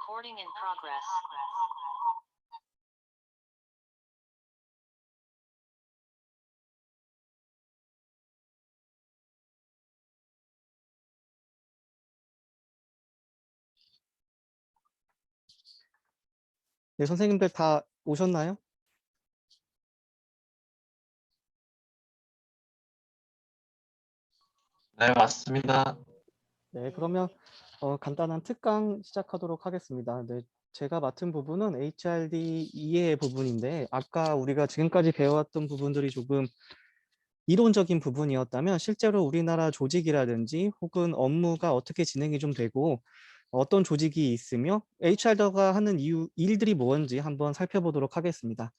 Recording in progress. 네, 선생님들 다 오셨나요? 네, 맞습니다. 네, 그러면 간단한 특강 시작하도록 하겠습니다. 네, 제가 맡은 부분은 HRD 이해 부분인데 아까 우리가 지금까지 배워왔던 부분들이 조금 이론적인 부분이었다면 실제로 우리나라 조직이라든지 혹은 업무가 어떻게 진행이 좀 되고 어떤 조직이 있으며 HRD가 하는 일들이 뭔지 한번 살펴보도록 하겠습니다.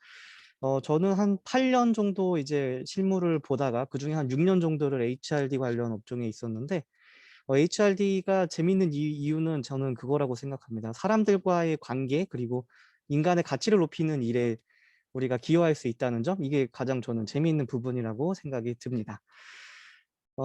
저는 한 8년 정도 이제 실무를 보다가 그중에 한 6년 정도를 HRD 관련 업종에 있었는데 HRD가 재밌는 이유는 저는 그거라고 생각합니다. 사람들과의 관계 그리고 인간의 가치를 높이는 일에 우리가 기여할 수 있다는 점, 이게 가장 저는 재미있는 부분이라고 생각이 듭니다.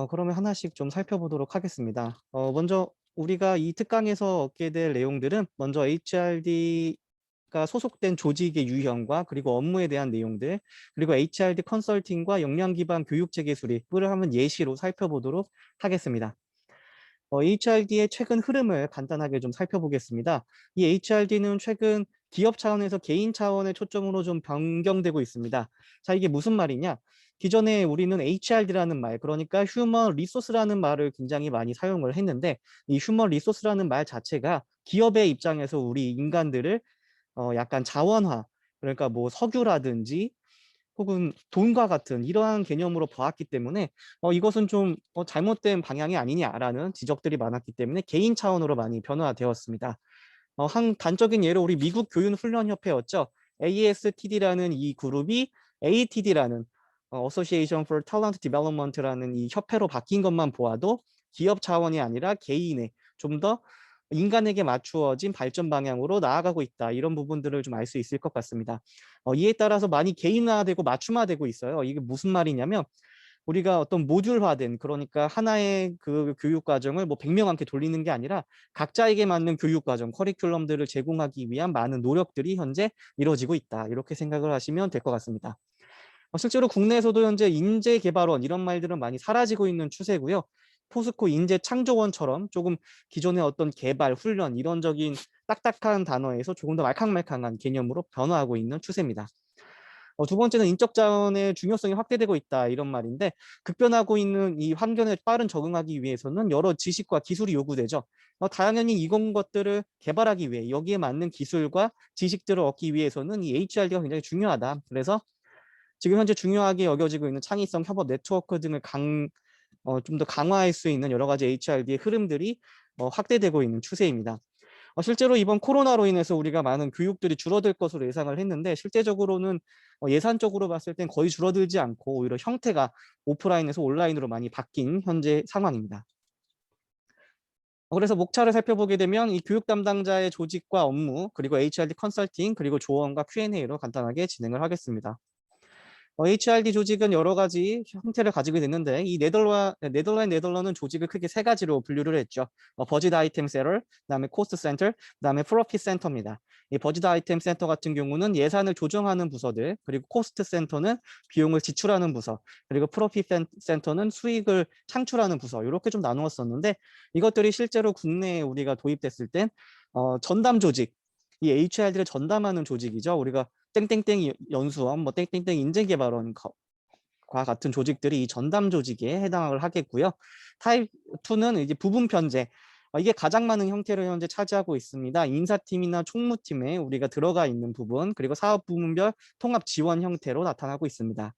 그러면 하나씩 좀 살펴보도록 하겠습니다. 먼저 우리가 이 특강에서 얻게 될 내용들은 먼저 HRD가 소속된 조직의 유형과 그리고 업무에 대한 내용들, 그리고 HRD 컨설팅과 역량 기반 교육 체계 수립을 한번 예시로 살펴보도록 하겠습니다. HRD의 최근 흐름을 간단하게 좀 살펴보겠습니다. 이 HRD는 최근 기업 차원에서 개인 차원의 초점으로 좀 변경되고 있습니다. 자, 이게 무슨 말이냐? 기존에 우리는 HRD라는 말, 그러니까 휴먼 리소스라는 말을 굉장히 많이 사용을 했는데 이 휴먼 리소스라는 말 자체가 기업의 입장에서 우리 인간들을 약간 자원화, 그러니까 뭐 석유라든지 혹은 돈과 같은 이러한 개념으로 보았기 때문에 이것은 좀 잘못된 방향이 아니냐라는 지적들이 많았기 때문에 개인 차원으로 많이 변화되었습니다. 한 단적인 예로 우리 미국 교육훈련협회였죠. ASTD라는 이 그룹이 ATD라는 Association for Talent Development라는 이 협회로 바뀐 것만 보아도 기업 차원이 아니라 개인의 좀 더 인간에게 맞추어진 발전 방향으로 나아가고 있다. 이런 부분들을 좀 알 수 있을 것 같습니다. 이에 따라서 많이 개인화되고 맞춤화되고 있어요. 이게 무슨 말이냐면 우리가 어떤 모듈화된, 그러니까 하나의 그 교육 과정을 뭐 100명한테 돌리는 게 아니라 각자에게 맞는 교육 과정, 커리큘럼들을 제공하기 위한 많은 노력들이 현재 이루어지고 있다. 이렇게 생각을 하시면 될 것 같습니다. 실제로 국내에서도 현재 인재개발원 이런 말들은 많이 사라지고 있는 추세고요. 포스코 인재창조원처럼 조금 기존의 어떤 개발, 훈련, 이론적인 딱딱한 단어에서 조금 더 말캉말캉한 개념으로 변화하고 있는 추세입니다. 두 번째는 인적 자원의 중요성이 확대되고 있다 이런 말인데 급변하고 있는 이 환경에 빠른 적응하기 위해서는 여러 지식과 기술이 요구되죠. 당연히 이런 것들을 개발하기 위해 여기에 맞는 기술과 지식들을 얻기 위해서는 이 HRD가 굉장히 중요하다. 그래서 지금 현재 중요하게 여겨지고 있는 창의성, 협업, 네트워크 등을 좀 더 강화할 수 있는 여러 가지 HRD의 흐름들이 확대되고 있는 추세입니다. 실제로 이번 코로나로 인해서 우리가 많은 교육들이 줄어들 것으로 예상을 했는데 실제적으로는 예산적으로 봤을 땐 거의 줄어들지 않고 오히려 형태가 오프라인에서 온라인으로 많이 바뀐 현재 상황입니다. 그래서 목차를 살펴보게 되면 이 교육 담당자의 조직과 업무, 그리고 HRD 컨설팅, 그리고 조언과 Q&A로 간단하게 진행을 하겠습니다. HRD 조직은 여러 가지 형태를 가지게 됐는데 이 네덜란드 조직을 크게 세 가지로 분류를 했죠. 버짓 아이템 센터, 그다음에 코스트 센터, 그다음에 프로핏 센터입니다. 이 버짓 아이템 센터 같은 경우는 예산을 조정하는 부서들, 그리고 코스트 센터는 비용을 지출하는 부서, 그리고 프로핏 센터는 수익을 창출하는 부서, 이렇게 좀 나누었었는데 이것들이 실제로 국내에 우리가 도입됐을 땐 전담 조직, 이 HRD를 전담하는 조직이죠. 우리가 땡땡땡 연수원, 뭐 땡땡땡 인재개발원과 같은 조직들이 이 전담 조직에 해당을 하겠고요. 타입 2는 이제 부분 편제. 이게 가장 많은 형태를 현재 차지하고 있습니다. 인사팀이나 총무팀에 우리가 들어가 있는 부분, 그리고 사업 부문별 통합 지원 형태로 나타나고 있습니다.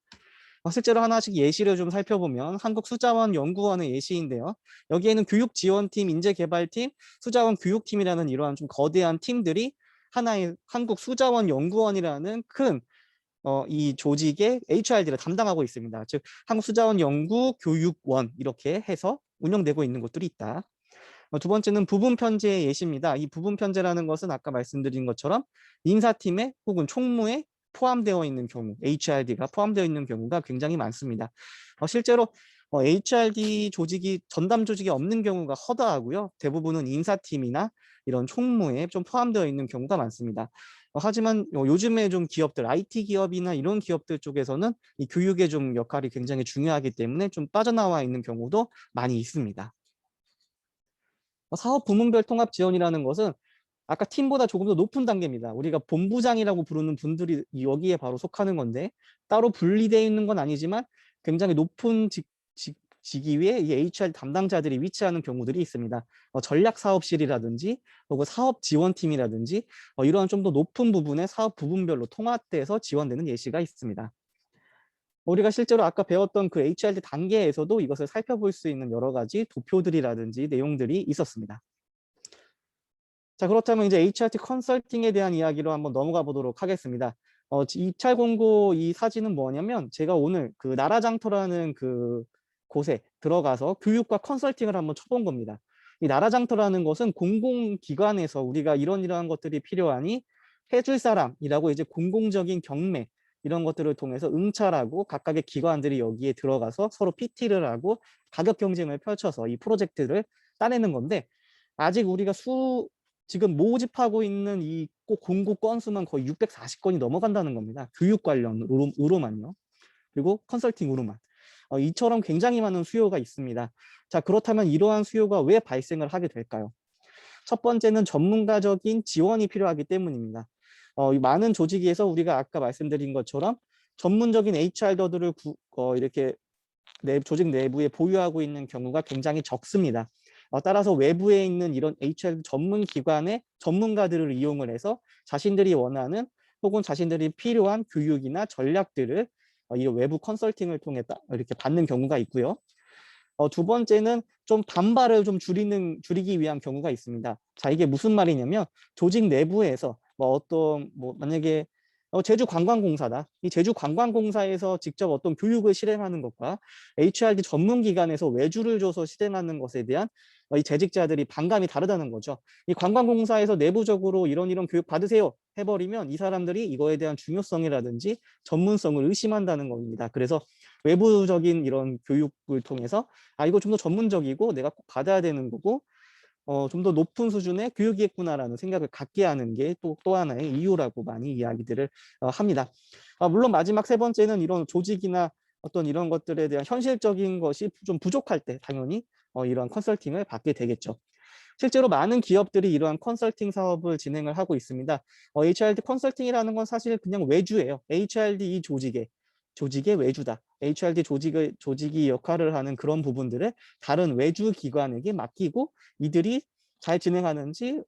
실제로 하나씩 예시를 좀 살펴보면 한국수자원연구원의 예시인데요. 여기에는 교육지원팀, 인재개발팀, 수자원 교육팀이라는 이러한 좀 거대한 팀들이 하나의 한국수자원연구원이라는 큰 이 조직의 HRD를 담당하고 있습니다. 즉 한국수자원연구교육원 이렇게 해서 운영되고 있는 곳들이 있다. 두 번째는 부분 편제의 예시입니다. 이 부분 편제라는 것은 아까 말씀드린 것처럼 인사팀에 혹은 총무에 포함되어 있는 경우, HRD가 포함되어 있는 경우가 굉장히 많습니다. 실제로 HRD 조직이 전담 조직이 없는 경우가 허다하고요. 대부분은 인사팀이나 이런 총무에 좀 포함되어 있는 경우가 많습니다. 하지만 요즘에 좀 기업들, IT 기업이나 이런 기업들 쪽에서는 이 교육의 좀 역할이 굉장히 중요하기 때문에 좀 빠져나와 있는 경우도 많이 있습니다. 사업 부문별 통합 지원이라는 것은 아까 팀보다 조금 더 높은 단계입니다. 우리가 본부장이라고 부르는 분들이 여기에 바로 속하는 건데 따로 분리되어 있는 건 아니지만 굉장히 높은 직위 위에 이 HR 담당자들이 위치하는 경우들이 있습니다. 전략사업실이라든지 혹은 사업지원팀이라든지 이러한 좀 더 높은 부분의 사업 부분별로 통합돼서 지원되는 예시가 있습니다. 우리가 실제로 아까 배웠던 그 HRD 단계에서도 이것을 살펴볼 수 있는 여러 가지 도표들이라든지 내용들이 있었습니다. 자, 그렇다면 이제 HRT 컨설팅에 대한 이야기로 한번 넘어가 보도록 하겠습니다. 입찰 공고 이 사진은 뭐냐면 제가 오늘 그 나라장터라는 그 곳에 들어가서 교육과 컨설팅을 한번 쳐본 겁니다. 이 나라장터라는 것은 공공기관에서 우리가 이러한 것들이 필요하니 해줄 사람이라고 이제 공공적인 경매 이런 것들을 통해서 응찰하고 각각의 기관들이 여기에 들어가서 서로 PT를 하고 가격 경쟁을 펼쳐서 이 프로젝트를 따내는 건데 아직 우리가 지금 모집하고 있는 이 공고 건수만 거의 640건이 넘어간다는 겁니다. 교육 관련으로만요. 그리고 컨설팅으로만. 이처럼 굉장히 많은 수요가 있습니다. 자, 그렇다면 이러한 수요가 왜 발생을 하게 될까요? 첫 번째는 전문가적인 지원이 필요하기 때문입니다. 많은 조직에서 우리가 아까 말씀드린 것처럼 전문적인 HR들을 이렇게 조직 내부에 보유하고 있는 경우가 굉장히 적습니다. 따라서 외부에 있는 이런 HR 전문 기관의 전문가들을 이용을 해서 자신들이 원하는 혹은 자신들이 필요한 교육이나 전략들을 이 외부 컨설팅을 통해 이렇게 받는 경우가 있고요. 두 번째는 좀 단발을 좀 줄이기 위한 경우가 있습니다. 자, 이게 무슨 말이냐면 조직 내부에서 만약에 제주관광공사다. 이 제주관광공사에서 직접 어떤 교육을 실행하는 것과 HRD 전문기관에서 외주를 줘서 실행하는 것에 대한 이 재직자들이 반감이 다르다는 거죠. 이 관광공사에서 내부적으로 이런 교육 받으세요 해버리면 이 사람들이 이거에 대한 중요성이라든지 전문성을 의심한다는 겁니다. 그래서 외부적인 이런 교육을 통해서 이거 좀 더 전문적이고 내가 꼭 받아야 되는 거고 좀 더 높은 수준의 교육이겠구나라는 생각을 갖게 하는 게 또 하나의 이유라고 많이 이야기들을 합니다. 물론 마지막 세 번째는 이런 조직이나 어떤 이런 것들에 대한 현실적인 것이 좀 부족할 때 당연히 이런 컨설팅을 받게 되겠죠. 실제로 많은 기업들이 이러한 컨설팅 사업을 진행을 하고 있습니다. HRD 컨설팅이라는 건 사실 그냥 외주예요. HRD 이 조직의 외주다. HRD 조직이 역할을 하는 그런 부분들을 다른 외주 기관에게 맡기고 이들이 잘 진행하는지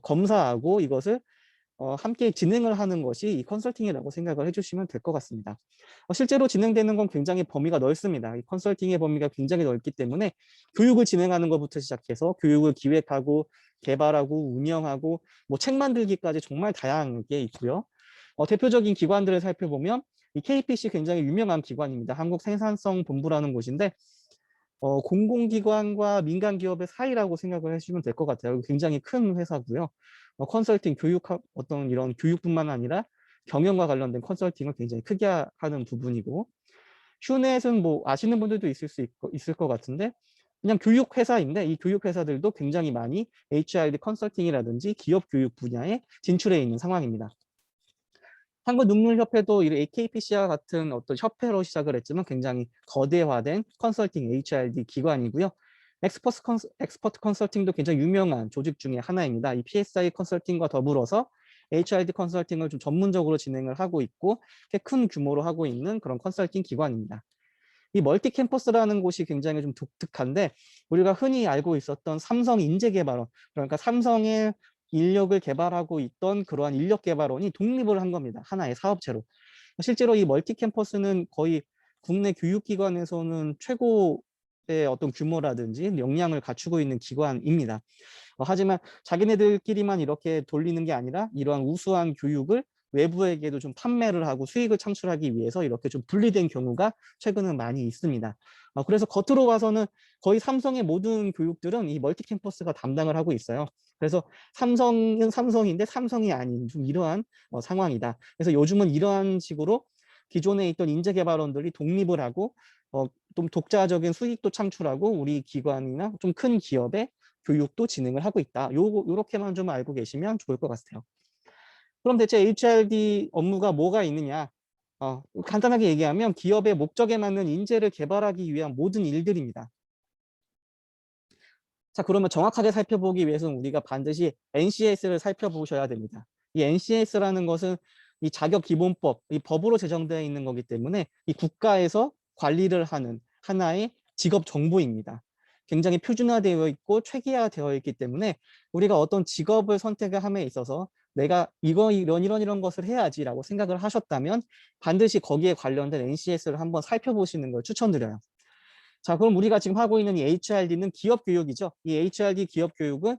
검사하고 이것을 함께 진행을 하는 것이 이 컨설팅이라고 생각을 해주시면 될 것 같습니다. 실제로 진행되는 건 굉장히 범위가 넓습니다. 이 컨설팅의 범위가 굉장히 넓기 때문에 교육을 진행하는 것부터 시작해서 교육을 기획하고 개발하고 운영하고 뭐 책 만들기까지 정말 다양하게 있고요. 대표적인 기관들을 살펴보면 이 KPC 굉장히 유명한 기관입니다. 한국생산성본부라는 곳인데 공공기관과 민간기업의 사이라고 생각을 해주시면 될 것 같아요. 굉장히 큰 회사고요. 컨설팅, 어떤 이런 교육뿐만 아니라 경영과 관련된 컨설팅을 굉장히 크게 하는 부분이고 휴넷은 뭐 아시는 분들도 있을 것 같은데 그냥 교육회사인데 이 교육회사들도 굉장히 많이 HRD 컨설팅이라든지 기업 교육 분야에 진출해 있는 상황입니다. 한국능률협회도 이 AKPC와 같은 어떤 협회로 시작을 했지만 굉장히 거대화된 컨설팅 HRD 기관이고요. 엑스퍼트 컨설팅도 굉장히 유명한 조직 중에 하나입니다. 이 PSI 컨설팅과 더불어서 HRD 컨설팅을 좀 전문적으로 진행을 하고 있고 큰 규모로 하고 있는 그런 컨설팅 기관입니다. 이 멀티 캠퍼스라는 곳이 굉장히 좀 독특한데 우리가 흔히 알고 있었던 삼성 인재개발원, 그러니까 삼성의 인력을 개발하고 있던 그러한 인력개발원이 독립을 한 겁니다. 하나의 사업체로. 실제로 이 멀티 캠퍼스는 거의 국내 교육기관에서는 최고의 어떤 규모라든지 역량을 갖추고 있는 기관입니다. 하지만 자기네들끼리만 이렇게 돌리는 게 아니라 이러한 우수한 교육을 외부에게도 좀 판매를 하고 수익을 창출하기 위해서 이렇게 좀 분리된 경우가 최근은 많이 있습니다. 그래서 겉으로 봐서는 거의 삼성의 모든 교육들은 이 멀티 캠퍼스가 담당을 하고 있어요. 그래서 삼성은 삼성인데 삼성이 아닌 좀 이러한 상황이다. 그래서 요즘은 이러한 식으로 기존에 있던 인재개발원들이 독립을 하고 좀 독자적인 수익도 창출하고 우리 기관이나 좀 큰 기업의 교육도 진행을 하고 있다. 요렇게만 좀 알고 계시면 좋을 것 같아요. 그럼 대체 HRD 업무가 뭐가 있느냐? 간단하게 얘기하면 기업의 목적에 맞는 인재를 개발하기 위한 모든 일들입니다. 자, 그러면 정확하게 살펴보기 위해서는 우리가 반드시 NCS를 살펴보셔야 됩니다. 이 NCS라는 것은 이 자격기본법, 이 법으로 제정되어 있는 거기 때문에 이 국가에서 관리를 하는 하나의 직업 정보입니다. 굉장히 표준화되어 있고 체계화되어 있기 때문에 우리가 어떤 직업을 선택함에 있어서 내가 이런 것을 해야지라고 생각을 하셨다면 반드시 거기에 관련된 NCS를 한번 살펴보시는 걸 추천드려요. 자, 그럼 우리가 지금 하고 있는 이 HRD는 기업 교육이죠. 이 HRD 기업 교육은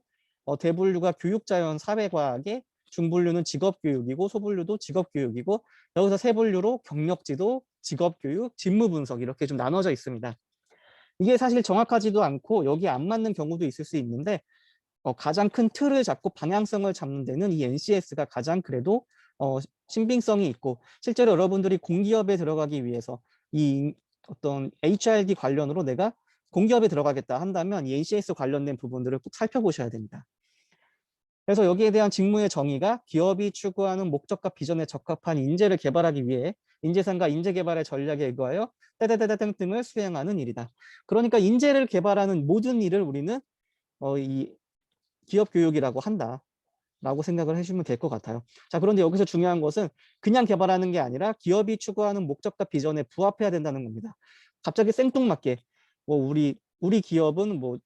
대분류가 교육자연 사회과학에, 중분류는 직업교육이고 소분류도 직업교육이고, 여기서 세분류로 경력지도, 직업교육, 직무분석 이렇게 좀 나눠져 있습니다. 이게 사실 정확하지도 않고 여기에 안 맞는 경우도 있을 수 있는데 가장 큰 틀을 잡고 방향성을 잡는 데는 이 NCS가 가장 그래도 신빙성이 있고, 실제로 여러분들이 공기업에 들어가기 위해서 이 어떤 HRD 관련으로 내가 공기업에 들어가겠다 한다면 이 NCS 관련된 부분들을 꼭 살펴보셔야 됩니다. 그래서 여기에 대한 직무의 정의가 기업이 추구하는 목적과 비전에 적합한 인재를 개발하기 위해 인재상과 인재개발의 전략에 의거하여 떼떼떼떼 등을 수행하는 일이다. 그러니까 인재를 개발하는 모든 일을 우리는 이 기업 교육이라고 한다라고 생각을 해주시면 될 것 같아요. 자, 그런데 여기서 중요한 것은 그냥 개발하는 게 아니라 기업이 추구하는 목적과 비전에 부합해야 된다는 겁니다. 갑자기 생뚱맞게 뭐 우리 기업은 뭐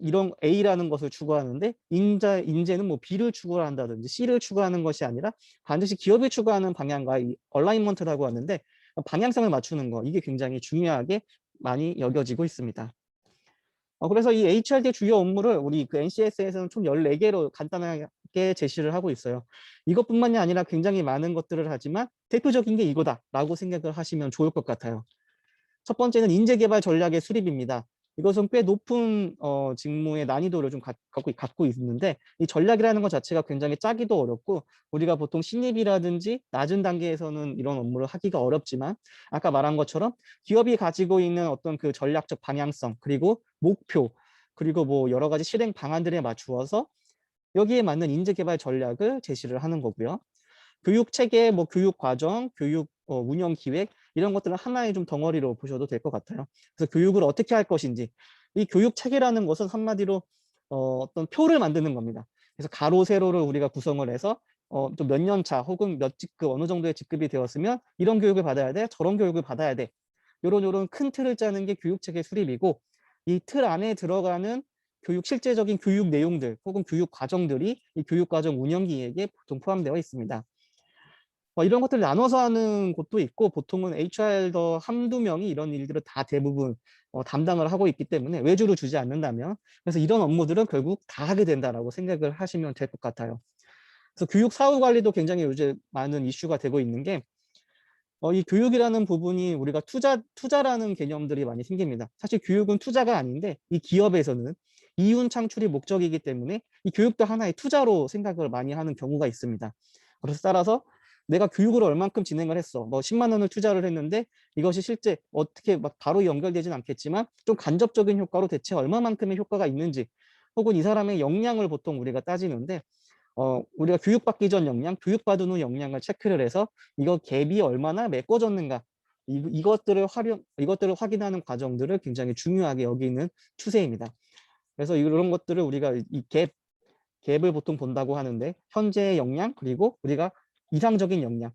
이런 A라는 것을 추구하는데 인재는 뭐 B를 추구한다든지 C를 추구하는 것이 아니라 반드시 기업이 추구하는 방향과 이 얼라이먼트라고 하는데 방향성을 맞추는 거, 이게 굉장히 중요하게 많이 여겨지고 있습니다. 그래서 이 HRD 주요 업무를 우리 그 NCS에서는 총 14개로 간단하게 제시를 하고 있어요. 이것뿐만이 아니라 굉장히 많은 것들을 하지만 대표적인 게 이거다라고 생각을 하시면 좋을 것 같아요. 첫 번째는 인재개발 전략의 수립입니다. 이것은 꽤 높은 직무의 난이도를 좀 갖고 있는데, 이 전략이라는 것 자체가 굉장히 짜기도 어렵고 우리가 보통 신입이라든지 낮은 단계에서는 이런 업무를 하기가 어렵지만, 아까 말한 것처럼 기업이 가지고 있는 어떤 그 전략적 방향성, 그리고 목표, 그리고 뭐 여러 가지 실행 방안들에 맞추어서 여기에 맞는 인재개발 전략을 제시를 하는 거고요. 교육 체계, 뭐 교육 과정, 교육 운영 기획 이런 것들은 하나의 좀 덩어리로 보셔도 될 것 같아요. 그래서 교육을 어떻게 할 것인지, 이 교육 체계라는 것은 한마디로 어떤 표를 만드는 겁니다. 그래서 가로 세로를 우리가 구성을 해서 또 몇 년 차 혹은 몇 직급 어느 정도의 직급이 되었으면 이런 교육을 받아야 돼, 저런 교육을 받아야 돼. 요런 큰 틀을 짜는 게 교육 체계 수립이고, 이 틀 안에 들어가는 실제적인 교육 내용들 혹은 교육 과정들이 이 교육 과정 운영 기획에 보통 포함되어 있습니다. 이런 것들을 나눠서 하는 곳도 있고, 보통은 HR도 한두 명이 이런 일들을 다 대부분 담당을 하고 있기 때문에 외주를 주지 않는다면, 그래서 이런 업무들은 결국 다 하게 된다라고 생각을 하시면 될 것 같아요. 그래서 교육 사후 관리도 굉장히 요즘 많은 이슈가 되고 있는 게, 이 교육이라는 부분이 우리가 투자라는 개념들이 많이 생깁니다. 사실 교육은 투자가 아닌데 이 기업에서는 이윤 창출이 목적이기 때문에 이 교육도 하나의 투자로 생각을 많이 하는 경우가 있습니다. 그래서 따라서 내가 교육을 얼만큼 진행을 했어. 뭐 10만 원을 투자를 했는데 이것이 실제 어떻게 막 바로 연결되진 않겠지만 좀 간접적인 효과로 대체 얼마만큼의 효과가 있는지, 혹은 이 사람의 역량을 보통 우리가 따지는데 우리가 교육받기 전 역량, 교육받은 후 역량을 체크를 해서 이거 갭이 얼마나 메꿔졌는가, 이것들을 확인하는 과정들을 굉장히 중요하게 여기는 추세입니다. 그래서 이런 것들을 우리가 갭을 보통 본다고 하는데, 현재의 역량 그리고 우리가 이상적인 역량,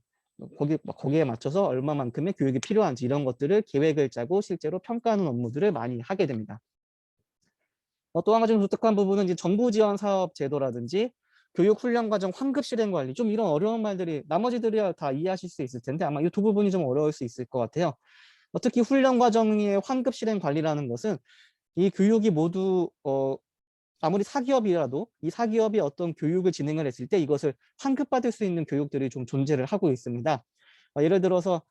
거기에 맞춰서 얼마만큼의 교육이 필요한지 이런 것들을 계획을 짜고 실제로 평가하는 업무들을 많이 하게 됩니다. 또 한 가지 좀 독특한 부분은 이제 정부 지원 사업 제도라든지 교육 훈련 과정 환급 실행 관리, 좀 이런 어려운 말들이 나머지들이야 다 이해하실 수 있을 텐데 아마 이 두 부분이 좀 어려울 수 있을 것 같아요. 특히 훈련 과정의 환급 실행 관리라는 것은 이 교육이 모두 아무리 사기업이라도 이 사기업이 어떤 교육을 진행을 했을 때 이것을 환급받을 수 있는 교육들이 좀 존재를 하고 있습니다. 예를 들어서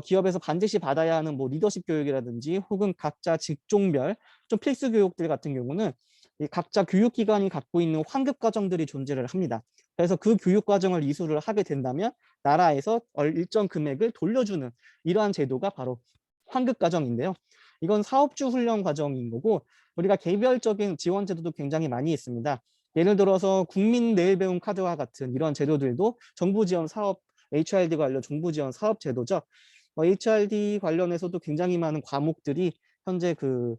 기업에서 반드시 받아야 하는 뭐 리더십 교육이라든지 혹은 각자 직종별 좀 필수 교육들 같은 경우는 이 각자 교육기관이 갖고 있는 환급 과정들이 존재를 합니다. 그래서 그 교육 과정을 이수를 하게 된다면 나라에서 일정 금액을 돌려주는 이러한 제도가 바로 환급 과정인데요. 이건 사업주 훈련 과정인 거고 우리가 개별적인 지원 제도도 굉장히 많이 있습니다. 예를 들어서 국민 내일 배움 카드와 같은 이런 제도들도 정부 지원 사업 HRD 관련 정부 지원 사업 제도죠. HRD 관련해서도 굉장히 많은 과목들이 현재 그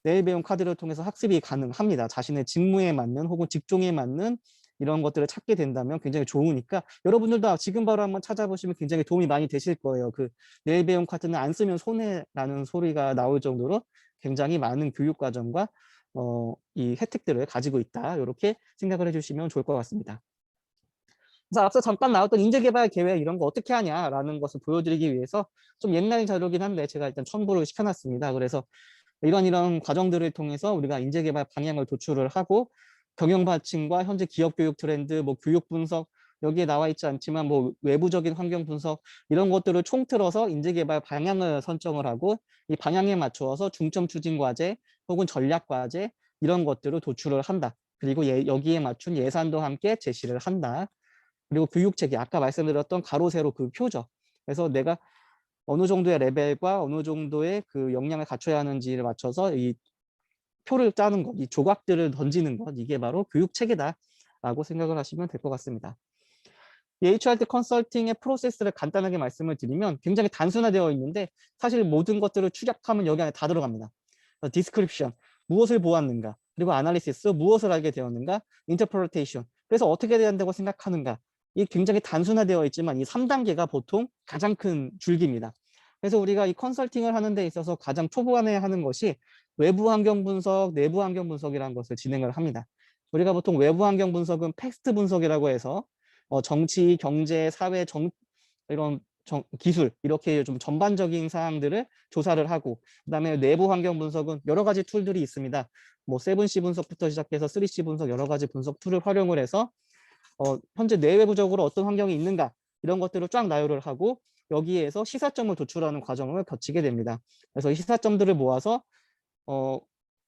내일 배움 카드를 통해서 학습이 가능합니다. 자신의 직무에 맞는 혹은 직종에 맞는 이런 것들을 찾게 된다면 굉장히 좋으니까 여러분들도 지금 바로 한번 찾아보시면 굉장히 도움이 많이 되실 거예요. 그 내일 배움 카드는 안 쓰면 손해라는 소리가 나올 정도로 굉장히 많은 교육 과정과 이 혜택들을 가지고 있다. 이렇게 생각을 해주시면 좋을 것 같습니다. 그래서 앞서 잠깐 나왔던 인재개발 계획 이런 거 어떻게 하냐라는 것을 보여드리기 위해서 좀 옛날 자료긴 한데 제가 일단 첨부를 시켜놨습니다. 그래서 이런 과정들을 통해서 우리가 인재개발 방향을 도출을 하고 경영발층과 현재 기업 교육 트렌드, 뭐 교육 분석, 여기에 나와 있지 않지만 뭐 외부적인 환경 분석 이런 것들을 총틀어서 인재개발 방향을 선정을 하고 이 방향에 맞추어서 중점 추진 과제 혹은 전략 과제 이런 것들을 도출을 한다. 그리고 여기에 맞춘 예산도 함께 제시를 한다. 그리고 교육체계, 아까 말씀드렸던 가로 세로 그 표죠. 그래서 내가 어느 정도의 레벨과 어느 정도의 그 역량을 갖춰야 하는지를 맞춰서 이 표를 짜는 것, 이 조각들을 던지는 것, 이게 바로 교육체계다라고 생각을 하시면 될 것 같습니다. 이 HRD 컨설팅의 프로세스를 간단하게 말씀을 드리면 굉장히 단순화되어 있는데 사실 모든 것들을 축약하면 여기 안에 다 들어갑니다. 디스크립션, 무엇을 보았는가, 그리고 아날리시스, 무엇을 알게 되었는가, 인터프리테이션, 그래서 어떻게 돼야 한다고 생각하는가. 이 굉장히 단순화되어 있지만 이 3단계가 보통 가장 큰 줄기입니다. 그래서 우리가 이 컨설팅을 하는 데 있어서 가장 초반에 하는 것이 외부 환경 분석, 내부 환경 분석이라는 것을 진행을 합니다. 우리가 보통 외부 환경 분석은 팩스트 분석이라고 해서 정치, 경제, 사회, 이런 기술 이렇게 좀 전반적인 사항들을 조사를 하고 그다음에 내부 환경 분석은 여러 가지 툴들이 있습니다. 뭐 7C 분석부터 시작해서 3C 분석 여러 가지 분석 툴을 활용을 해서 현재 내외부적으로 어떤 환경이 있는가 이런 것들을 쫙 나열을 하고 여기에서 시사점을 도출하는 과정을 거치게 됩니다. 그래서 이 시사점들을 모아서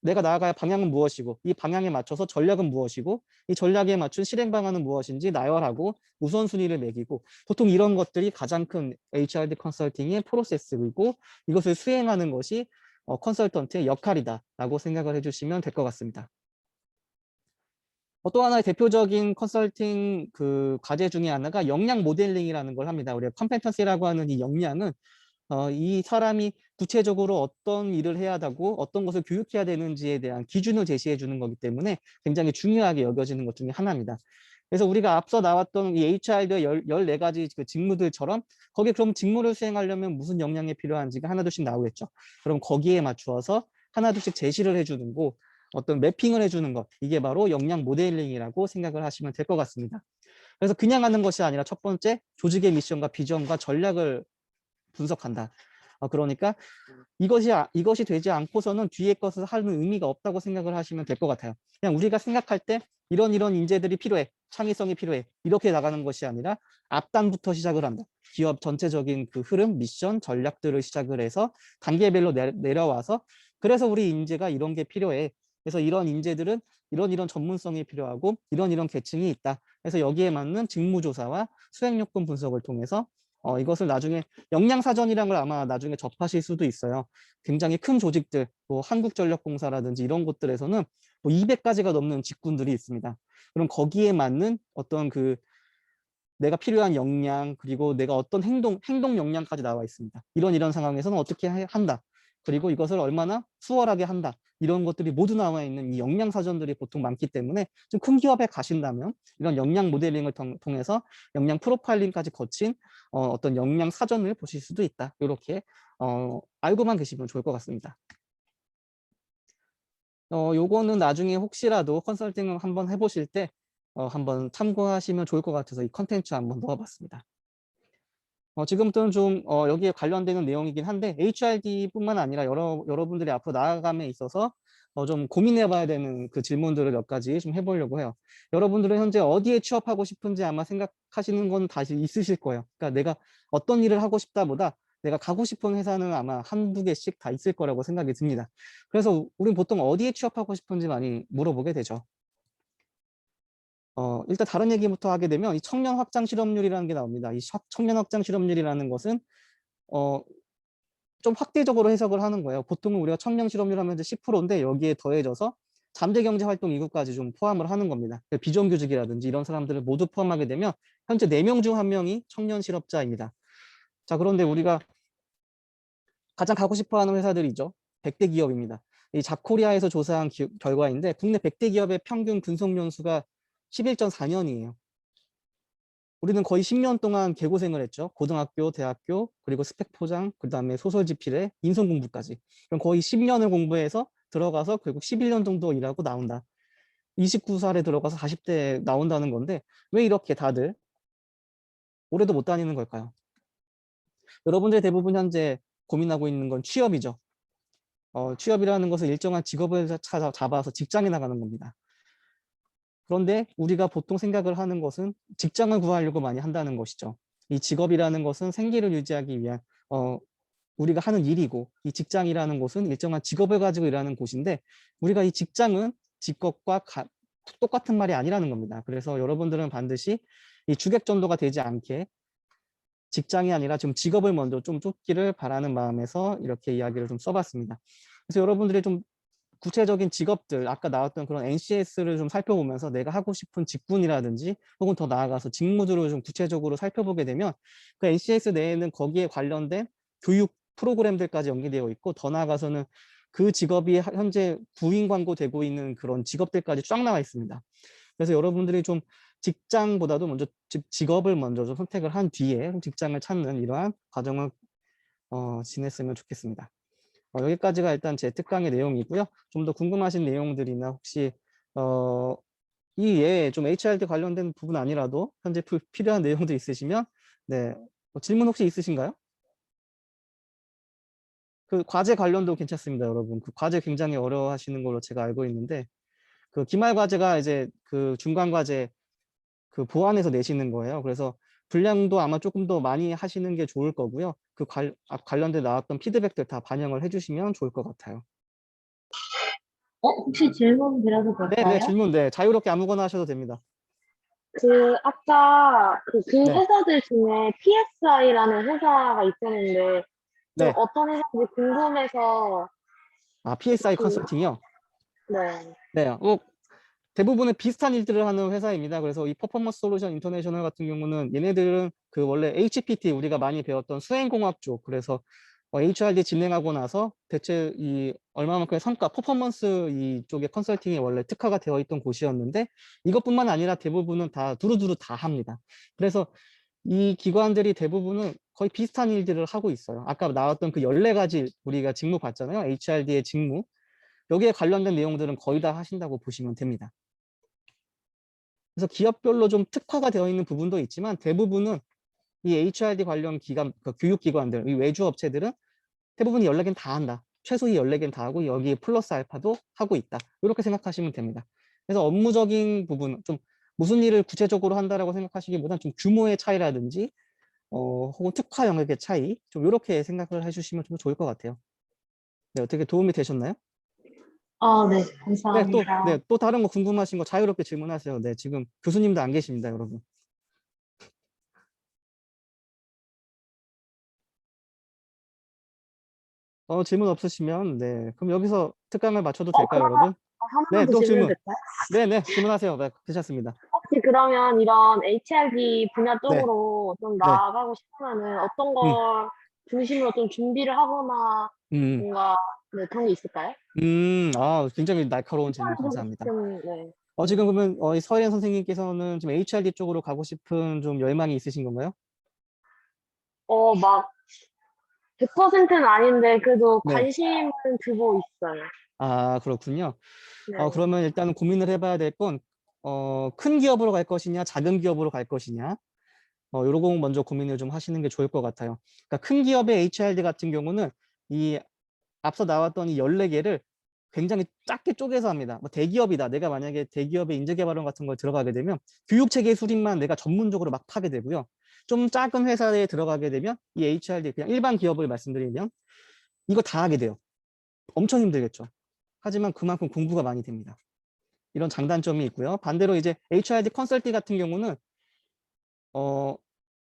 내가 나아갈 방향은 무엇이고 이 방향에 맞춰서 전략은 무엇이고 이 전략에 맞춘 실행 방안은 무엇인지 나열하고 우선순위를 매기고 보통 이런 것들이 가장 큰 HRD 컨설팅의 프로세스이고 이것을 수행하는 것이 컨설턴트의 역할이다라고 생각을 해주시면 될 것 같습니다. 또 하나의 대표적인 컨설팅 그 과제 중에 하나가 역량 모델링이라는 걸 합니다. 우리가 컴페턴시라고 하는 이 역량은 이 사람이 구체적으로 어떤 일을 해야 하고 어떤 것을 교육해야 되는지에 대한 기준을 제시해 주는 거기 때문에 굉장히 중요하게 여겨지는 것 중에 하나입니다. 그래서 우리가 앞서 나왔던 이 HR의 14가지 그 직무들처럼 거기에 그럼 직무를 수행하려면 무슨 역량이 필요한지가 하나둘씩 나오겠죠. 그럼 거기에 맞추어서 하나둘씩 제시를 해주는 거, 어떤 매핑을 해주는 것, 이게 바로 역량 모델링이라고 생각을 하시면 될 것 같습니다. 그래서 그냥 하는 것이 아니라 첫 번째 조직의 미션과 비전과 전략을 분석한다. 그러니까 이것이 되지 않고서는 뒤에 것을 하는 의미가 없다고 생각을 하시면 될 것 같아요. 그냥 우리가 생각할 때 이런 인재들이 필요해. 창의성이 필요해. 이렇게 나가는 것이 아니라 앞단부터 시작을 한다. 기업 전체적인 그 흐름, 미션, 전략들을 시작을 해서 단계별로 내려와서 그래서 우리 인재가 이런 게 필요해. 그래서 이런 인재들은 이런 전문성이 필요하고 이런 계층이 있다. 그래서 여기에 맞는 직무조사와 수행요건 분석을 통해서 이것을 나중에 역량사전이라는 걸 아마 나중에 접하실 수도 있어요. 굉장히 큰 조직들, 뭐 한국전력공사라든지 이런 곳들에서는 뭐 200가지가 넘는 직군들이 있습니다. 그럼 거기에 맞는 어떤 그 내가 필요한 역량 그리고 내가 어떤 행동 역량까지 나와 있습니다. 이런 상황에서는 어떻게 한다. 그리고 이것을 얼마나 수월하게 한다. 이런 것들이 모두 나와 있는 이 역량 사전들이 보통 많기 때문에 좀 큰 기업에 가신다면 이런 역량 모델링을 통해서 역량 프로파일링까지 거친 어떤 역량 사전을 보실 수도 있다. 이렇게 알고만 계시면 좋을 것 같습니다. 요거는 나중에 혹시라도 컨설팅을 한번 해보실 때 한번 참고하시면 좋을 것 같아서 이 컨텐츠 한번 넣어봤습니다. 지금부터는 좀 여기에 관련되는 내용이긴 한데 HRD뿐만 아니라 여러분들이 앞으로 나아감에 있어서 좀 고민해봐야 되는 그 질문들을 몇 가지 좀 해보려고 해요. 여러분들은 현재 어디에 취업하고 싶은지 아마 생각하시는 건 다시 있으실 거예요. 그러니까 내가 어떤 일을 하고 싶다보다 내가 가고 싶은 회사는 아마 한두 개씩 다 있을 거라고 생각이 듭니다. 그래서 우리는 보통 어디에 취업하고 싶은지 많이 물어보게 되죠. 일단 다른 얘기부터 하게 되면 이 청년 확장 실업률이라는 게 나옵니다. 이 청년 확장 실업률이라는 것은 어, 좀 확대적으로 해석을 하는 거예요. 보통은 우리가 청년 실업률 하면 이제 10%인데 여기에 더해져서 잠재경제활동 인구까지 좀 포함을 하는 겁니다. 비정규직이라든지 이런 사람들을 모두 포함하게 되면 현재 4명 중 1명이 청년 실업자입니다. 자, 그런데 우리가 가장 가고 싶어하는 회사들이죠. 100대 기업입니다. 이 잡코리아에서 조사한 결과인데 국내 100대 기업의 평균 근속 연수가 11.4년이에요. 우리는 거의 10년 동안 개고생을 했죠. 고등학교, 대학교, 그리고 스펙 포장, 그 다음에 소설 집필에 인성 공부까지. 그럼 거의 10년을 공부해서 들어가서 결국 11년 정도 일하고 나온다. 29살에 들어가서 40대 나온다는 건데 왜 이렇게 다들 올해도 못 다니는 걸까요? 여러분들 대부분 현재 고민하고 있는 건 취업이죠. 취업이라는 것은 일정한 직업을 잡아서 직장에 나가는 겁니다. 그런데 우리가 보통 생각을 하는 것은 직장을 구하려고 많이 한다는 것이죠. 이 직업이라는 것은 생계를 유지하기 위한 우리가 하는 일이고 이 직장이라는 곳은 일정한 직업을 가지고 일하는 곳인데 우리가 이 직장은 직업과 똑같은 말이 아니라는 겁니다. 그래서 여러분들은 반드시 이 주객전도가 되지 않게 직장이 아니라 좀 직업을 먼저 좀 쫓기를 바라는 마음에서 이렇게 이야기를 좀 써봤습니다. 그래서 여러분들이 좀 구체적인 직업들, 아까 나왔던 그런 NCS를 좀 살펴보면서 내가 하고 싶은 직군이라든지 혹은 더 나아가서 직무들을 좀 구체적으로 살펴보게 되면 그 NCS 내에는 거기에 관련된 교육 프로그램들까지 연계되어 있고 더 나아가서는 그 직업이 현재 구인 광고되고 있는 그런 직업들까지 쫙 나와 있습니다. 그래서 여러분들이 좀 직장보다도 먼저 직업을 먼저 좀 선택을 한 뒤에 직장을 찾는 이러한 과정을 지냈으면 좋겠습니다. 여기까지가 일단 제 특강의 내용이고요. 좀 더 궁금하신 내용들이나 혹시 이 외에 좀 HRD 관련된 부분 아니라도 현재 필요한 내용도 있으시면 네, 질문 혹시 있으신가요? 그 과제 관련도 괜찮습니다, 여러분. 그 과제 굉장히 어려워하시는 걸로 제가 알고 있는데 그 기말 과제가 이제 그 중간 과제 그 보완해서 내시는 거예요. 그래서 분량도 아마 조금 더 많이 하시는 게 좋을 거고요. 그 관련돼 나왔던 피드백들 다 반영을 해주시면 좋을 것 같아요. 혹시 질문 드려도 네, 될까요? 질문, 네, 자유롭게 아무거나 하셔도 됩니다. 아까 그 네, 회사들 중에 PSI라는 회사가 있었는데, 좀 네. 어떤 회사인지 궁금해서, 아, PSI 그, 컨설팅이요? 네. 네, 대부분은 비슷한 일들을 하는 회사입니다. 그래서 이 퍼포먼스 솔루션 인터내셔널 같은 경우는 얘네들은 그 원래 HPT 우리가 많이 배웠던 수행공학 쪽, 그래서 HRD 진행하고 나서 대체 이 얼마만큼의 성과, 퍼포먼스 이쪽에 컨설팅이 원래 특화가 되어 있던 곳이었는데 이것뿐만 아니라 대부분은 다 두루두루 다 합니다. 그래서 이 기관들이 대부분은 거의 비슷한 일들을 하고 있어요. 아까 나왔던 그 14가지 우리가 직무 봤잖아요. HRD의 직무. 여기에 관련된 내용들은 거의 다 하신다고 보시면 됩니다. 그래서 기업별로 좀 특화가 되어 있는 부분도 있지만 대부분은 이 HRD 관련 기관, 그 교육기관들, 이 외주 업체들은 대부분 14개는 다 한다. 최소 이 14개는 다 하고 여기에 플러스 알파도 하고 있다. 이렇게 생각하시면 됩니다. 그래서 업무적인 부분, 좀 무슨 일을 구체적으로 한다라고 생각하시기보다는 좀 규모의 차이라든지 혹은 특화 영역의 차이 좀 이렇게 생각을 해주시면 좀 좋을 것 같아요. 네, 어떻게 도움이 되셨나요? 네, 네, 감사합니다. 또 다른 거 궁금하신 거 자유롭게 질문하세요. 네, 지금 교수님도 안 계십니다, 여러분. 질문 없으시면, 네. 그럼 여기서 특강을 마쳐도 될까요, 그러면 여러분? 한 번 네, 더 또 질문 질문. 될까요? 네, 질문하세요. 네, 괜찮습니다. 혹시 그러면 이런 HRD 분야 네, 쪽으로 좀 네. 나아가고 싶으면은 어떤 음, 걸 중심으로 좀 준비를 하거나 음, 뭔가, 네, 그런 게 있을까요? 굉장히 날카로운 질문 추천해주고 감사합니다. 싶은, 네. 지금 그러면 이 서혜연 선생님께서는 좀 HRD 쪽으로 가고 싶은 좀 열망이 있으신 건가요? 막 100%는 아닌데 그래도 네. 관심은 두고 있어요. 아, 그렇군요. 네. 그러면 일단은 고민을 해봐야 될 건, 큰 기업으로 갈 것이냐, 작은 기업으로 갈 것이냐, 요런 거 먼저 고민을 좀 하시는 게 좋을 것 같아요. 그러니까 큰 기업의 HRD 같은 경우는 이 앞서 나왔던 이 14개를 굉장히 작게 쪼개서 합니다. 뭐 대기업이다. 내가 만약에 대기업의 인재개발원 같은 걸 들어가게 되면 교육체계 수립만 내가 전문적으로 막 하게 되고요. 좀 작은 회사에 들어가게 되면 이 HRD, 그냥 일반 기업을 말씀드리면 이거 다 하게 돼요. 엄청 힘들겠죠. 하지만 그만큼 공부가 많이 됩니다. 이런 장단점이 있고요. 반대로 이제 HRD 컨설팅 같은 경우는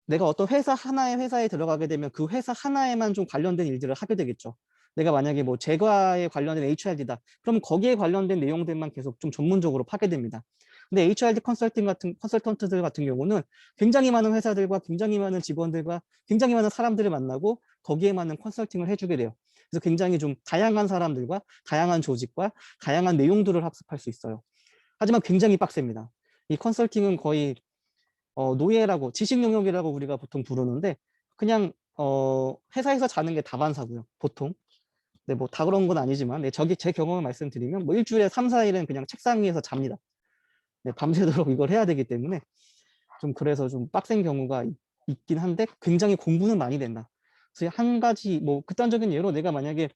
내가 어떤 회사 하나의 회사에 들어가게 되면 그 회사 하나에만 좀 관련된 일들을 하게 되겠죠. 내가 만약에 뭐 제과에 관련된 HRD다. 그럼 거기에 관련된 내용들만 계속 좀 전문적으로 파게 됩니다. 근데 HRD 컨설턴트들 같은 경우는 굉장히 많은 회사들과 굉장히 많은 직원들과 굉장히 많은 사람들을 만나고 거기에 맞는 컨설팅을 해주게 돼요. 그래서 굉장히 좀 다양한 사람들과 다양한 조직과 다양한 내용들을 학습할 수 있어요. 하지만 굉장히 빡셉니다. 이 컨설팅은 거의 노예라고, 지식 영역이라고 우리가 보통 부르는데, 그냥 회사에서 자는 게 다반사고요, 보통. 네, 뭐 다 그런 건 아니지만, 네, 저기 제 경험을 말씀드리면 뭐 일주일에 3, 4일은 그냥 책상 위에서 잡니다. 네, 밤새도록 이걸 해야 되기 때문에 좀 그래서 좀 빡센 경우가 있긴 한데 굉장히 공부는 많이 된다. 그래서 한 가지 뭐 극단적인 예로 내가 만약에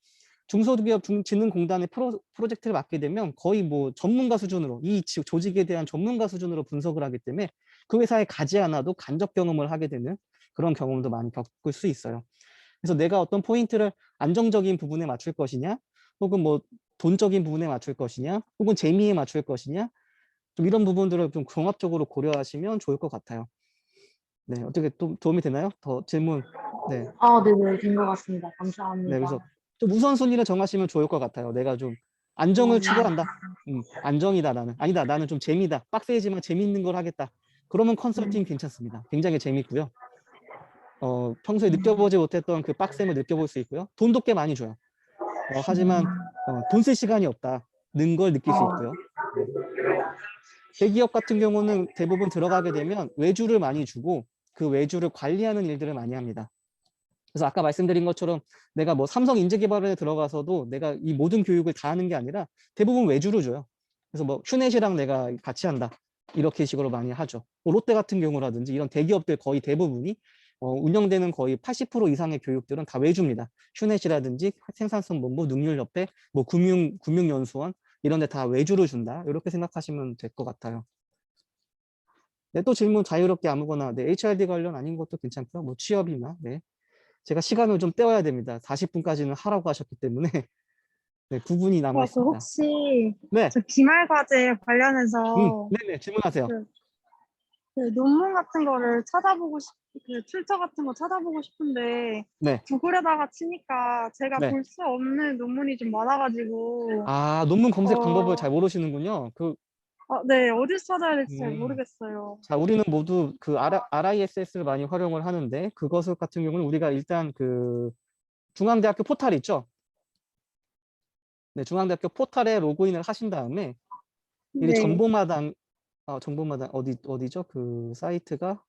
중소기업 진흥공단의 프로젝트를 맡게 되면 거의 뭐 전문가 수준으로 이 조직에 대한 전문가 수준으로 분석을 하기 때문에 그 회사에 가지 않아도 간접 경험을 하게 되는 그런 경험도 많이 겪을 수 있어요. 그래서 내가 어떤 포인트를 안정적인 부분에 맞출 것이냐, 혹은 뭐 돈적인 부분에 맞출 것이냐, 혹은 재미에 맞출 것이냐, 좀 이런 부분들을 좀 종합적으로 고려하시면 좋을 것 같아요. 네, 어떻게 또 도움이 되나요? 더 질문. 네, 아, 네네, 된 것 같습니다. 네, 감사합니다. 그래서 좀 우선순위를 정하시면 좋을 것 같아요. 내가 좀 안정을 추구한다. 안정이다 나는. 아니다, 나는 좀 재미다. 빡세지만 재미있는 걸 하겠다. 그러면 컨설팅 괜찮습니다. 굉장히 재밌고요. 평소에 느껴보지 못했던 그 빡셈을 느껴볼 수 있고요. 돈도 꽤 많이 줘요. 하지만 돈 쓸 시간이 없다는 걸 느낄 수 어, 있고요. 네. 대기업 같은 경우는 대부분 들어가게 되면 외주를 많이 주고 그 외주를 관리하는 일들을 많이 합니다. 그래서 아까 말씀드린 것처럼 내가 뭐 삼성 인재개발에 들어가서도 내가 이 모든 교육을 다 하는 게 아니라 대부분 외주를 줘요. 그래서 뭐 휴넷이랑 내가 같이 한다. 이렇게 식으로 많이 하죠. 뭐 롯데 같은 경우라든지 이런 대기업들 거의 대부분이 운영되는 거의 80% 이상의 교육들은 다 외주입니다. 휴넷이라든지 생산성본부, 능률협회, 뭐 금융연수원 이런 데 다 외주를 준다. 이렇게 생각하시면 될 것 같아요. 네, 또 질문 자유롭게 아무거나, 네, HRD 관련 아닌 것도 괜찮고요. 뭐 취업이나, 네. 제가 시간을 좀 때워야 됩니다. 40분까지는 하라고 하셨기 때문에 네, 9분이 남아 그 있습니다. 혹시 네, 저 기말 과제 관련해서 네네, 질문하세요. 그, 그 논문 같은 거를 그 출처 같은 거 찾아보고 싶은데 네, 구글에다가 치니까 제가 네. 볼 수 없는 논문이 좀 많아가지고 아, 논문 검색 방법을 어, 잘 모르시는군요. 네, 어디서 찾아야 될지 잘 음, 모르겠어요. 자, 우리는 모두 그 RISS를 많이 활용을 하는데 그것 같은 경우는 우리가 일단 그 중앙대학교 포탈 있죠? 네, 중앙대학교 포탈에 로그인을 하신 다음에 이 네, 정보마당 어디죠? 그 사이트가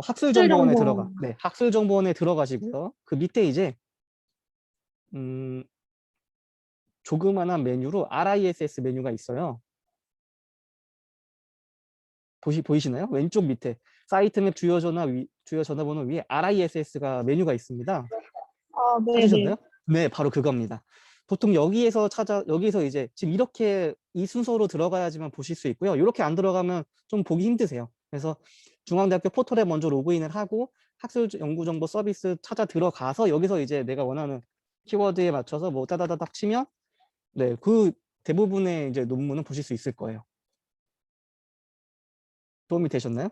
학술정보. 네, 학술정보원에 들어가시고요. 그 밑에 이제 음, 조그만한 메뉴로 RISS 메뉴가 있어요. 보이시나요? 왼쪽 밑에 사이트맵 주요 전화번호 위에 RISS가 메뉴가 있습니다. 네네. 찾으셨나요? 네, 바로 그겁니다. 보통 여기서 이제 지금 이렇게 이 순서로 들어가야지만 보실 수 있고요. 이렇게 안 들어가면 좀 보기 힘드세요. 그래서 중앙대학교 포털에 먼저 로그인을 하고 학술 연구 정보 서비스 찾아 들어가서 여기서 이제 내가 원하는 키워드에 맞춰서 뭐 따다다닥 치면 네, 그 대부분의 이제 논문은 보실 수 있을 거예요. 도움이 되셨나요?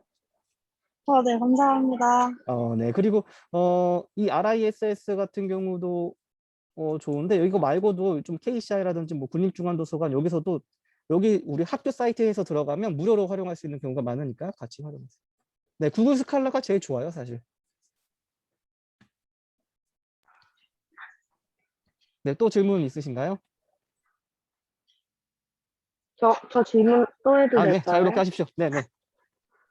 네, 감사합니다. 네. 그리고 이 RISS 같은 경우도 좋은데 이거 말고도 좀 KCI라든지 뭐 국립중앙도서관 여기서도 여기 우리 학교 사이트에서 들어가면 무료로 활용할 수 있는 경우가 많으니까 같이 활용하세요. 네, 구글 스칼라가 제일 좋아요, 사실. 네, 또 질문 있으신가요? 저 질문 또 해도 네, 자유롭게 될까요? 하십시오. 네, 네.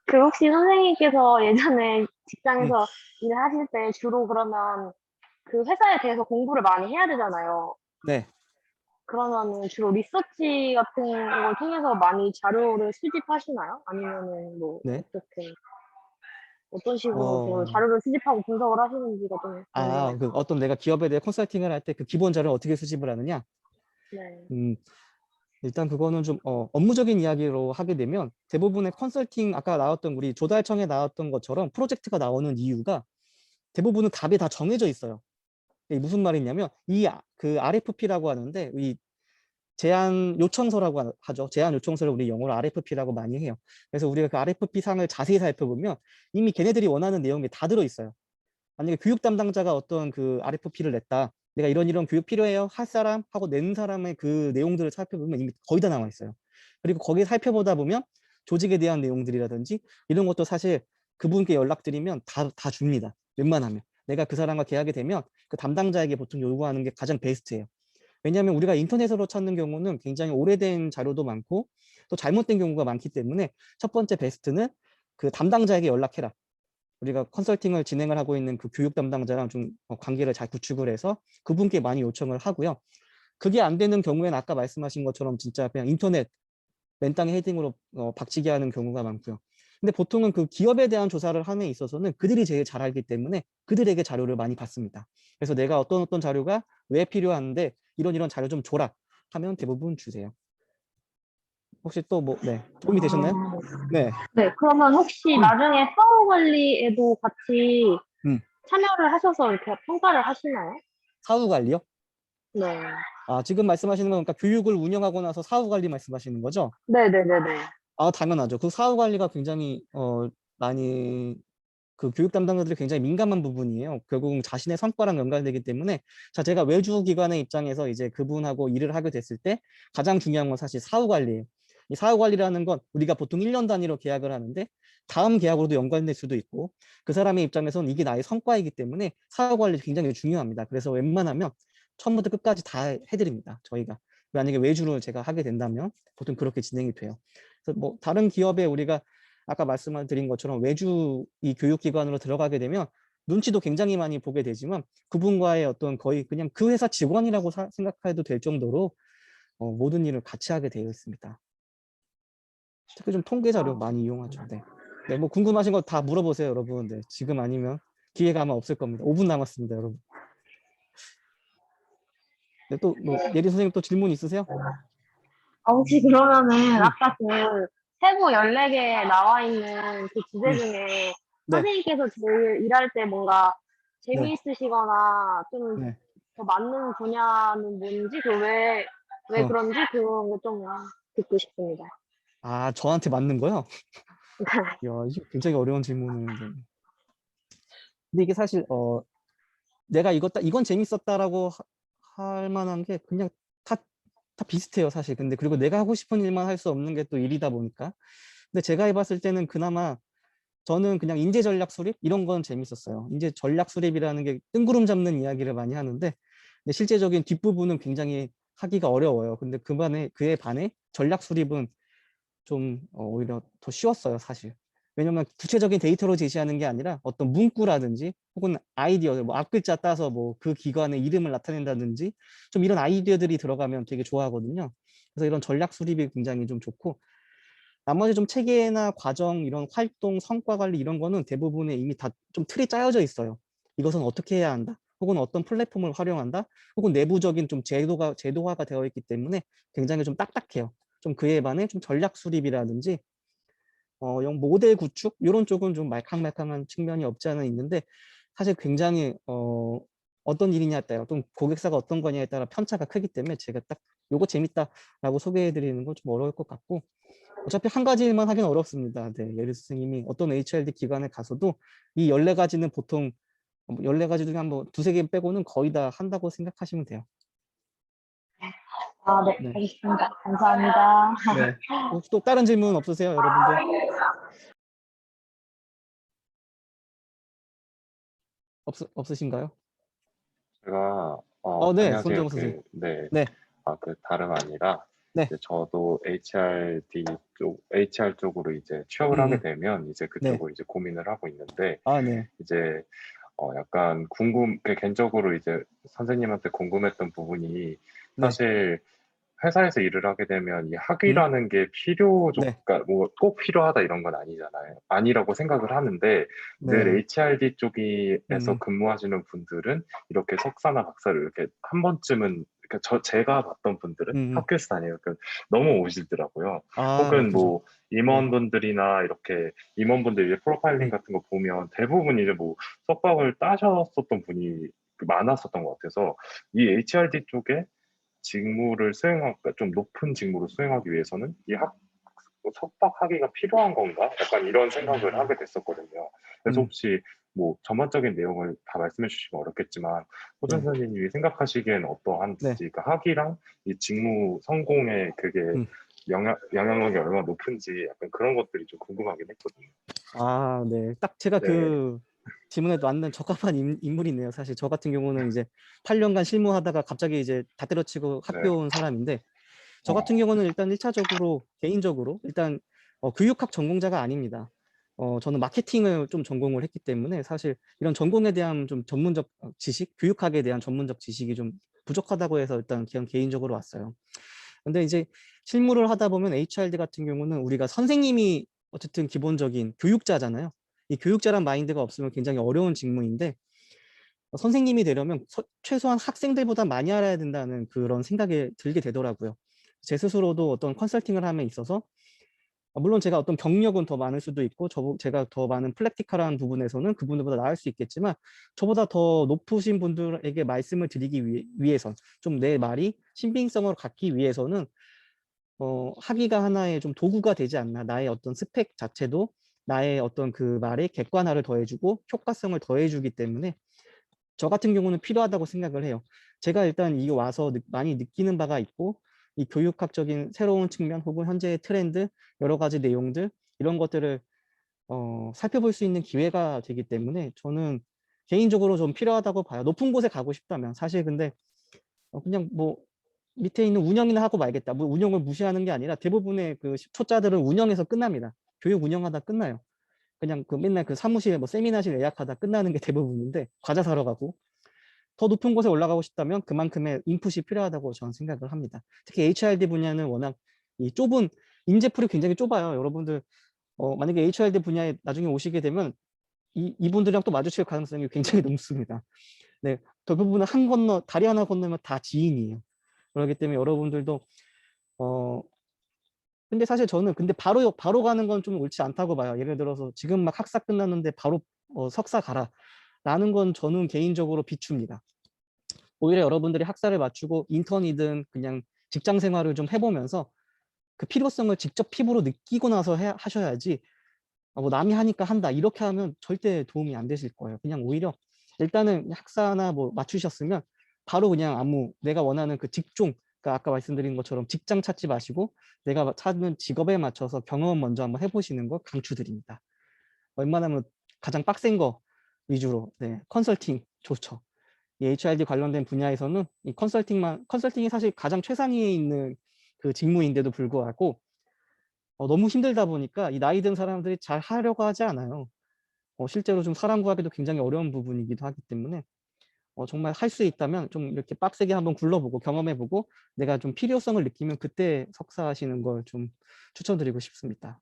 그 혹시 선생님께서 예전에 음, 직장에서 일을 하실 때 주로 그러면 그 회사에 대해서 공부를 많이 해야 되잖아요. 네, 그러면은 주로 리서치 같은 걸 통해서 많이 자료를 수집하시나요? 아니면은 뭐 네. 어떤 식으로 그 어, 자료를 수집하고 분석을 하시는지가 좀 궁금해요. 그 어떤 내가 기업에 대해 컨설팅을 할 때 그 기본 자료를 어떻게 수집을 하느냐? 네. 음, 일단 그거는 좀 업무적인 이야기로 하게 되면 대부분의 컨설팅 아까 나왔던 우리 조달청에 나왔던 것처럼 프로젝트가 나오는 이유가 대부분은 답이 다 정해져 있어요. 이게 무슨 말이냐면 그 RFP라고 하는데 이 제안 요청서라고 하죠. 제안 요청서를 우리 영어로 RFP라고 많이 해요. 그래서 우리가 그 RFP 상을 자세히 살펴보면 이미 걔네들이 원하는 내용이 다 들어있어요. 만약에 교육 담당자가 어떤 그 RFP를 냈다. 내가 이런 교육 필요해요. 할 사람 하고 낸 사람의 그 내용들을 살펴보면 이미 거의 다 나와 있어요. 그리고 거기 살펴보다 보면 조직에 대한 내용들이라든지 이런 것도 사실 그분께 연락드리면 다 줍니다. 웬만하면. 내가 그 사람과 계약이 되면 그 담당자에게 보통 요구하는 게 가장 베스트예요. 왜냐하면 우리가 인터넷으로 찾는 경우는 굉장히 오래된 자료도 많고 또 잘못된 경우가 많기 때문에 첫 번째 베스트는 그 담당자에게 연락해라. 우리가 컨설팅을 진행을 하고 있는 그 교육 담당자랑 좀 관계를 잘 구축을 해서 그분께 많이 요청을 하고요. 그게 안 되는 경우에는 아까 말씀하신 것처럼 진짜 그냥 인터넷 맨땅에 헤딩으로 박치기 하는 경우가 많고요. 근데 보통은 그 기업에 대한 조사를 함에 있어서는 그들이 제일 잘 알기 때문에 그들에게 자료를 많이 받습니다. 그래서 내가 어떤 자료가 왜 필요한데 이런 자료 좀 줘라 하면 대부분 주세요. 혹시 또 뭐, 네, 도움이 되셨나요? 아, 네. 네, 그러면 혹시 나중에 사후 관리에도 같이 음. 참여를 하셔서 이렇게 평가를 하시나요? 사후 관리요? 네. 아, 지금 말씀하시는 건 그러니까 교육을 운영하고 나서 사후 관리 말씀하시는 거죠? 네네네네. 아, 당연하죠. 그 사후 관리가 굉장히 많이 그 교육 담당자들이 굉장히 민감한 부분이에요. 결국은 자신의 성과랑 연관되기 때문에 자, 제가 외주 기관의 입장에서 이제 그분하고 일을 하게 됐을 때 가장 중요한 건 사실 사후 관리예요. 이 사후 관리라는 건 우리가 보통 1년 단위로 계약을 하는데 다음 계약으로도 연관될 수도 있고 그 사람의 입장에서는 이게 나의 성과이기 때문에 사후 관리 굉장히 중요합니다. 그래서 웬만하면 처음부터 끝까지 다 해드립니다. 저희가 만약에 외주를 제가 하게 된다면 보통 그렇게 진행이 돼요. 그래서 뭐 다른 기업에 우리가 아까 말씀드린 것처럼 외주 이 교육기관으로 들어가게 되면 눈치도 굉장히 많이 보게 되지만 그분과의 어떤 거의 그냥 그 회사 직원이라고 생각해도 될 정도로 모든 일을 같이 하게 되어 있습니다. 특히 좀 통계 자료 많이 이용하죠. 네. 네, 뭐 궁금하신 거 다 물어보세요, 여러분. 네, 지금 아니면 기회가 아마 없을 겁니다. 5분 남았습니다, 여러분. 네, 또 뭐 예리 선생님 또 질문 있으세요? 혹시 그러면은 음, 아까 그 세부 14개 나와 있는 그 주제 음, 중에 네, 선생님께서 제일 일할 때 뭔가 네, 재미있으시거나 좀 네. 더 맞는 분야는 뭔지, 왜 어, 그런지 그런 거 좀 듣고 싶습니다. 아, 저한테 맞는 거요? 야, 이게 굉장히 어려운 질문인데. 근데 이게 사실 내가 이건 재밌었다라고 할 만한 게 그냥 다, 다 비슷해요, 사실. 근데 그리고 내가 하고 싶은 일만 할 수 없는 게 또 일이다 보니까. 근데 제가 해봤을 때는 그나마 저는 그냥 인재 전략 수립 이런 건 재밌었어요. 인재 전략 수립이라는 게 뜬구름 잡는 이야기를 많이 하는데 근데 실제적인 뒷부분은 굉장히 하기가 어려워요. 근데 그에 반해 전략 수립은 좀 오히려 더 쉬웠어요, 사실. 왜냐면 구체적인 데이터로 제시하는 게 아니라 어떤 문구라든지 혹은 아이디어, 뭐 앞글자 따서 뭐 그 기관의 이름을 나타낸다든지 좀 이런 아이디어들이 들어가면 되게 좋아하거든요. 그래서 이런 전략 수립이 굉장히 좀 좋고 나머지 좀 체계나 과정, 이런 활동, 성과 관리 이런 거는 대부분에 이미 다 좀 틀이 짜여져 있어요. 이것은 어떻게 해야 한다. 혹은 어떤 플랫폼을 활용한다. 혹은 내부적인 좀 제도화가 되어 있기 때문에 굉장히 좀 딱딱해요. 좀 그에 반해 좀 전략 수립이라든지 모델 구축 이런 쪽은 좀 말캉말캉한 측면이 없지 않아 있는데 사실 굉장히 어떤 일이냐에 따라 또 고객사가 어떤 거냐에 따라 편차가 크기 때문에 제가 딱 요거 재밌다라고 소개해 드리는 건 좀 어려울 것 같고 어차피 한 가지 일만 하기는 어렵습니다. 네, 예리 선생님이 어떤 HRD 기관에 가서도 이 14가지는 보통 14가지 중에 한 뭐 두세 개 빼고는 거의 다 한다고 생각하시면 돼요. 네, 네. 알겠습니다. 감사합니다. 네. 혹시 또 다른 질문 없으세요, 여러분들? 없으신가요? 제가 네, 안녕하세요. 손정호 선생님. 네. 네, 그 다름 아니라 네, 이제 저도 HR 쪽으로 이제 취업을 하게 음, 되면 이제 네, 그쪽을 이제 고민을 하고 있는데 네, 이제 약간 개인적으로 이제 선생님한테 궁금했던 부분이 네, 사실 회사에서 일을 하게 되면 이 음, 학위라는 게 네, 그러니까 뭐 꼭 필요하다 이런 건 아니잖아요. 아니라고 생각을 하는데 늘 네, HRD 쪽에서 음, 근무하시는 분들은 이렇게 석사나 박사를 이렇게 한 번쯤은 그러니까 제가 봤던 분들은 음, 학교에서 다니요. 그러니까 너무 오시더라고요. 네, 혹은 그죠. 뭐 네, 임원분들이나 이렇게 임원분들 이제 프로파일링 음, 같은 거 보면 대부분 이제 뭐 석박을 따셨었던 분이 많았었던 것 같아서 이 HRD 쪽에 직무를 그러니까 좀 높은 직무를 수행하기 위해서는 석박 학위가 필요한 건가? 약간 이런 생각을 하게 됐었거든요. 그래서 혹시 뭐 전반적인 내용을 다 말씀해 주시면 어렵겠지만 호준 네. 선생님이 생각하시기에는 어떠한지, 네. 그러니까 학위랑 이 직무 성공에 그게 음. 영향력이 얼마나 높은지 약간 그런 것들이 좀 궁금하긴 했거든요. 아, 네. 딱 제가 네. 그 질문에 맞는 적합한 인물이네요. 사실 저 같은 경우는 이제 8년간 실무하다가 갑자기 이제 다 때려치고 네. 학교 온 사람인데, 저 같은 경우는 일단 1차적으로 개인적으로 일단 교육학 전공자가 아닙니다. 저는 마케팅을 좀 전공을 했기 때문에 사실 이런 전공에 대한 좀 전문적 지식, 교육학에 대한 전문적 지식이 좀 부족하다고 해서 일단 그냥 개인적으로 왔어요. 근데 이제 실무를 하다 보면 HRD 같은 경우는 우리가 선생님이 어쨌든 기본적인 교육자잖아요. 이 교육자란 마인드가 없으면 굉장히 어려운 직무인데, 선생님이 되려면 최소한 학생들보다 많이 알아야 된다는 그런 생각이 들게 되더라고요. 제 스스로도 어떤 컨설팅을 함에 있어서 물론 제가 어떤 경력은 더 많을 수도 있고 제가 더 많은 프랙티컬한 부분에서는 그분들보다 나을 수 있겠지만, 저보다 더 높으신 분들에게 말씀을 드리기 위해선 좀 내 말이 신빙성을 갖기 위해서는 학위가 하나의 좀 도구가 되지 않나. 나의 어떤 스펙 자체도 나의 어떤 그 말에 객관화를 더해주고 효과성을 더해주기 때문에 저 같은 경우는 필요하다고 생각을 해요. 제가 일단 이게 와서 많이 느끼는 바가 있고, 이 교육학적인 새로운 측면 혹은 현재의 트렌드, 여러 가지 내용들, 이런 것들을 살펴볼 수 있는 기회가 되기 때문에 저는 개인적으로 좀 필요하다고 봐요. 높은 곳에 가고 싶다면. 사실 근데 그냥 뭐 밑에 있는 운영이나 하고 말겠다. 뭐 운영을 무시하는 게 아니라 대부분의 그 초짜들은 운영에서 끝납니다. 교육 운영하다 끝나요. 그냥 그 맨날 그 사무실에 뭐 세미나실 예약하다 끝나는 게 대부분인데, 과자 사러 가고. 더 높은 곳에 올라가고 싶다면 그만큼의 인풋이 필요하다고 저는 생각을 합니다. 특히 HRD 분야는 워낙 이 좁은 인재풀이 굉장히 좁아요. 여러분들 만약에 HRD 분야에 나중에 오시게 되면 이분들이랑 또 마주칠 가능성이 굉장히 높습니다. 네, 대부분은 다리 하나 건너면 다 지인이에요. 그렇기 때문에 여러분들도 근데 사실 저는 바로 가는 건 좀 옳지 않다고 봐요. 예를 들어서 지금 막 학사 끝났는데 바로 석사 가라 라는 건 저는 개인적으로 비춥니다. 오히려 여러분들이 학사를 마치고 인턴이든 그냥 직장 생활을 좀 해보면서 그 필요성을 직접 피부로 느끼고 나서 하셔야지, 뭐 남이 하니까 한다 이렇게 하면 절대 도움이 안 되실 거예요. 그냥 오히려 일단은 학사나 뭐 맞추셨으면 바로 그냥 내가 원하는 그 직종, 그러니까 아까 말씀드린 것처럼 직장 찾지 마시고 내가 찾는 직업에 맞춰서 경험 먼저 한번 해보시는 걸 강추드립니다. 웬만하면 가장 빡센 거 위주로. 네, 컨설팅 좋죠. 이 HRD 관련된 분야에서는 이 컨설팅이 사실 가장 최상위에 있는 그 직무인데도 불구하고 너무 힘들다 보니까 이 나이 든 사람들이 잘 하려고 하지 않아요. 실제로 좀 사람 구하기도 굉장히 어려운 부분이기도 하기 때문에 정말 할 수 있다면 좀 이렇게 빡세게 한번 굴러보고 경험해보고 내가 좀 필요성을 느끼면 그때 석사하시는 걸 좀 추천드리고 싶습니다.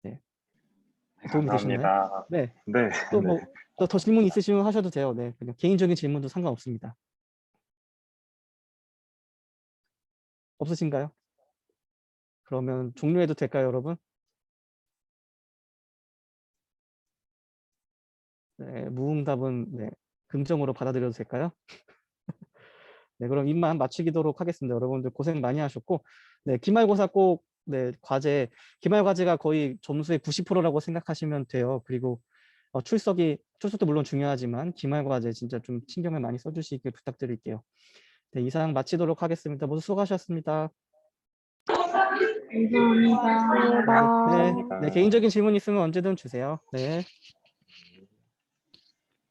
네. 도움이 되셨나요? 감사합니다. 네. 네, 또 네. 뭐 더 질문 있으시면 하셔도 돼요. 네. 그냥 개인적인 질문도 상관없습니다. 없으신가요? 그러면 종료해도 될까요, 여러분? 네, 무응답은 네, 긍정으로 받아들여도 될까요? 네, 그럼 입만 맞추기도록 하겠습니다. 여러분들 고생 많이 하셨고, 네, 기말고사 꼭, 네, 기말 과제가 거의 점수의 90%라고 생각하시면 돼요. 그리고 출석도 물론 중요하지만 기말 과제 진짜 좀 신경을 많이 써주시길 부탁드릴게요. 네, 이상 마치도록 하겠습니다. 모두 수고하셨습니다. 감사합니다. 네, 감사합니다. 네, 개인적인 질문 있으면 언제든 주세요. 네.